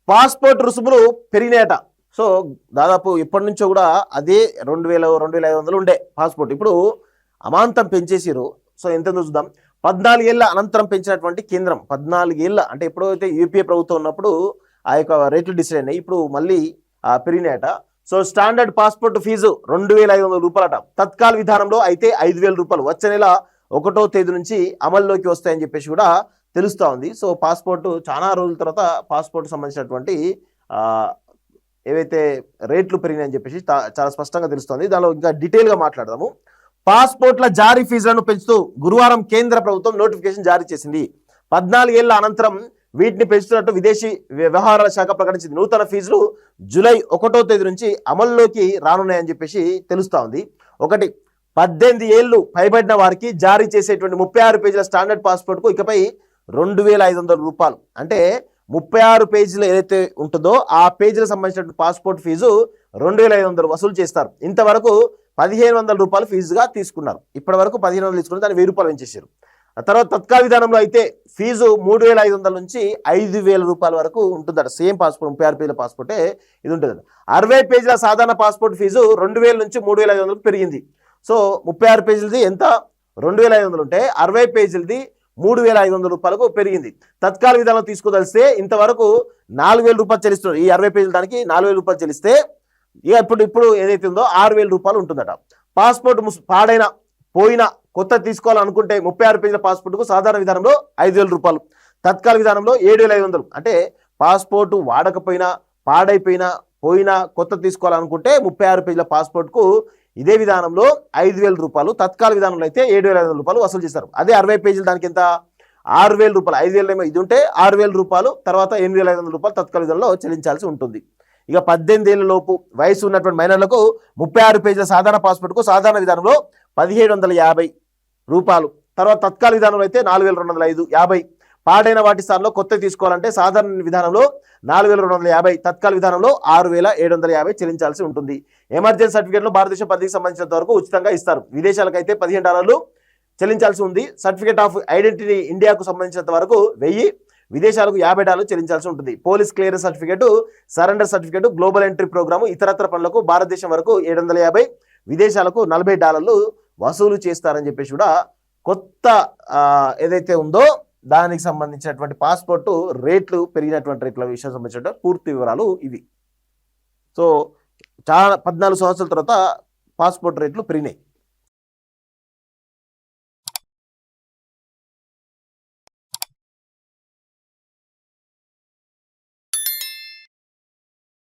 Passport రుసుములు పెరిగినాయట. So దాదాపు ఎప్పటి నుంచో కూడా అదే 2000-2500 ఉండే పాస్పోర్ట్, ఇప్పుడు అమాంతం పెంచేసిరు. సో ఎంత చూద్దాం. 14 ఏళ్ల అనంతరం పెంచినటువంటి కేంద్రం, 14 ఏళ్ల అంటే ఎప్పుడైతే యూపీఏ ప్రభుత్వం ఉన్నప్పుడు ఆ యొక్క రేట్లు డిసైడ్ అయినాయి, ఇప్పుడు మళ్ళీ పెరిగినాయట. సో స్టాండర్డ్ పాస్పోర్ట్ ఫీజు 2500 రూపాయలట. తత్కాల్ విధానంలో అయితే 5000 రూపాయలు వచ్చే నెల 1వ తేదీ నుంచి అమల్లోకి వస్తాయని చెప్పేసి కూడా తెలుస్తూ ఉంది. సో పాస్పోర్ట్ చాలా రోజుల తర్వాత పాస్పోర్ట్ సంబంధించినటువంటి ఏవైతే రేట్లు పెరిగినాయని చెప్పేసి చాలా స్పష్టంగా తెలుస్తోంది. దానిలో ఇంకా డీటెయిల్గా మాట్లాడదాము. పాస్పోర్ట్ల జారీ ఫీజులను పెంచుతూ గురువారం కేంద్ర ప్రభుత్వం నోటిఫికేషన్ జారీ చేసింది. 14 ఏళ్ల అనంతరం వీటిని పెంచుతున్నట్టు విదేశీ వ్యవహారాల శాఖ ప్రకటించింది. నూతన ఫీజులు జూలై 1వ తేదీ నుంచి అమల్లోకి రానున్నాయని చెప్పేసి తెలుస్తా ఉంది. 18 ఏళ్లు పైబడిన వారికి జారీ చేసేటువంటి 36 పేజీల స్టాండర్డ్ పాస్పోర్ట్కు ఇకపై 2500 రూపాయలు, అంటే 36 పేజీలు ఏదైతే ఉంటుందో ఆ పేజీలకు సంబంధించిన పాస్పోర్ట్ ఫీజు 2500 వసూలు చేస్తారు. ఇంతవరకు 1500 రూపాయలు ఫీజుగా తీసుకున్నారు. ఇప్పటి వరకు 1500 తీసుకుని దాన్ని 1000 రూపాయలు పెంచేశారు. ఆ తర్వాత తత్కాల విధానంలో అయితే ఫీజు 3500 నుంచి 5000 రూపాయల వరకు ఉంటుందట. సేమ్ పాస్పోర్ట్ 36 పేజీల పాస్పోర్టే ఇది ఉంటుంది. 60 పేజీల సాధారణ పాస్పోర్ట్ ఫీజు 2000 నుంచి 3500 పెరిగింది. సో 36 పేజీలది ఎంత 2500 ఉంటే 60 పేజీలది 3500 రూపాయలకు పెరిగింది. తత్కాల విధానం తీసుకోదలిస్తే ఇంతవరకు 4000 రూపాయలు చెల్లిస్తున్నారు. ఈ 60 పేజీల దానికి 4000 రూపాయలు చెల్లిస్తే ఇక ఇప్పుడు ఏదైతే ఉందో 6000 రూపాయలు ఉంటుందట. పాస్పోర్ట్ పాడైన పోయిన కొత్త తీసుకోవాలనుకుంటే 36 పేజీల పాస్పోర్ట్కు సాధారణ విధానంలో 5000 రూపాయలు, తత్కాల విధానంలో 7500. అంటే పాస్పోర్టు వాడకపోయినా పాడైపోయినా పోయినా కొత్త తీసుకోవాలనుకుంటే 36 పేజీల పాస్పోర్ట్కు ఇదే విధానంలో 5000 రూపాయలు, తత్కాల విధానంలో అయితే 7500 రూపాయలు వసూలు చేస్తారు. అదే 60 పేజీలు దానికి ఎంత 6000 రూపాయలు, 5000 ఏమో ఇది ఉంటే 6000 రూపాయలు, తర్వాత 8500 రూపాయలు తత్కాల విధానంలో చెల్లించాల్సి ఉంటుంది. ఇక 18 ఏళ్ల లోపు వయసు ఉన్నటువంటి మైనర్లకు 36 పేజీల సాధారణ పాస్పోర్ట్కు సాధారణ విధానంలో 1750 రూపాయలు, తర్వాత తత్కాల విధానంలో అయితే 4250. పాడైన వాటి స్థానంలో కొత్త తీసుకోవాలంటే సాధారణ విధానంలో 4250, తత్కాల విధానంలో 6750 చెల్లించాల్సి ఉంటుంది. ఎమర్జెన్సీ సర్టిఫికేట్లు భారతదేశ పరిధికి సంబంధించినంత వరకు ఉచితంగా ఇస్తారు. విదేశాలకైతే $15 చెల్లించాల్సి ఉంది. సర్టిఫికేట్ ఆఫ్ ఐడెంటిటీ ఇండియాకు సంబంధించినంత వరకు 1000, విదేశాలకు $50 చెల్లించాల్సి ఉంటుంది. Police clearance certificate, surrender certificate, global entry program, ఇతరత్ర పనులకు భారతదేశం వరకు 750, విదేశాలకు $40 వసూలు చేస్తారని చెప్పేసి కూడా కొత్త ఏదైతే ఉందో దానికి సంబంధించినటువంటి పాస్పోర్టు రేట్లు పెరిగినటువంటి రేట్ల విషయం సంబంధించిన పూర్తి వివరాలు ఇవి. సో చాలా 14 సంవత్సరాల తర్వాత పాస్పోర్ట్ రేట్లు పెరిగినాయి.